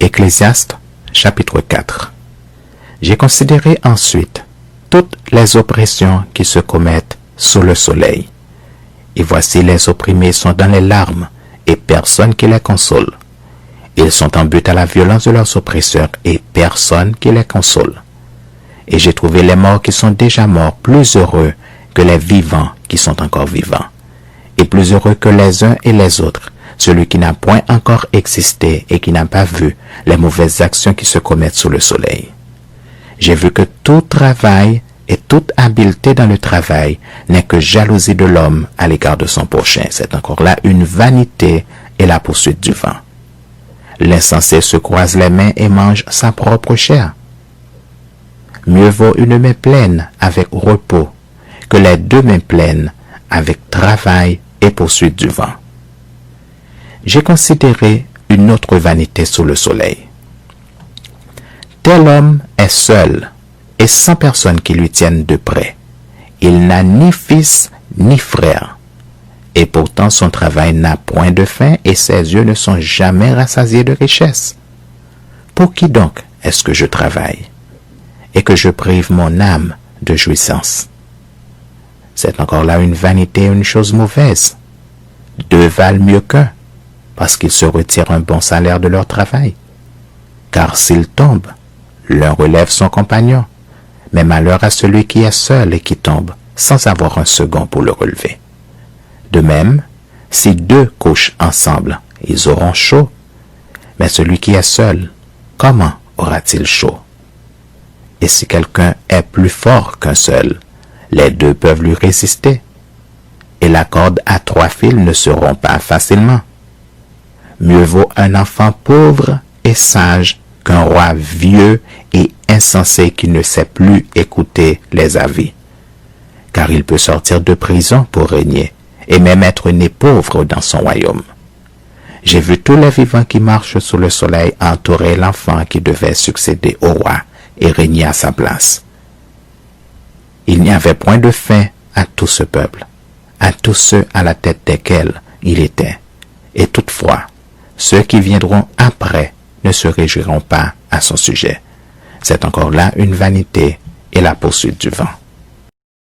Ecclésiaste, chapitre 4. J'ai considéré ensuite toutes les oppressions qui se commettent sous le soleil. Et voici les opprimés sont dans les larmes, et personne qui les console. Ils sont en butte à la violence de leurs oppresseurs, et personne qui les console. Et j'ai trouvé les morts qui sont déjà morts plus heureux que les vivants qui sont encore vivants, et plus heureux que les uns et les autres, celui qui n'a point encore existé et qui n'a pas vu les mauvaises actions qui se commettent sous le soleil. J'ai vu que tout travail et toute habileté dans le travail n'est que jalousie de l'homme à l'égard de son prochain. C'est encore là une vanité et la poursuite du vent. L'insensé se croise les mains et mange sa propre chair. Mieux vaut une main pleine avec repos que les deux mains pleines avec travail et poursuite du vent. J'ai considéré une autre vanité sous le soleil. Tel homme est seul et sans personne qui lui tienne de près. Il n'a ni fils ni frère. Et pourtant son travail n'a point de fin et ses yeux ne sont jamais rassasiés de richesse. Pour qui donc est-ce que je travaille et que je prive mon âme de jouissance? C'est encore là une vanité, une chose mauvaise. Deux valent mieux qu'un, parce qu'ils se retirent un bon salaire de leur travail. Car s'ils tombent, l'un relève son compagnon, mais malheur à celui qui est seul et qui tombe, sans avoir un second pour le relever. De même, si deux couchent ensemble, ils auront chaud, mais celui qui est seul, comment aura-t-il chaud? Et si quelqu'un est plus fort qu'un seul, les deux peuvent lui résister, et la corde à 3 fils ne se rompt pas facilement. Mieux vaut un enfant pauvre et sage qu'un roi vieux et insensé qui ne sait plus écouter les avis, car il peut sortir de prison pour régner, et même être né pauvre dans son royaume. J'ai vu tous les vivants qui marchent sous le soleil entourer l'enfant qui devait succéder au roi et régner à sa place. Il n'y avait point de fin à tout ce peuple, à tous ceux à la tête desquels il était. Et toutefois, ceux qui viendront après ne se réjouiront pas à son sujet. C'est encore là une vanité et la poursuite du vent.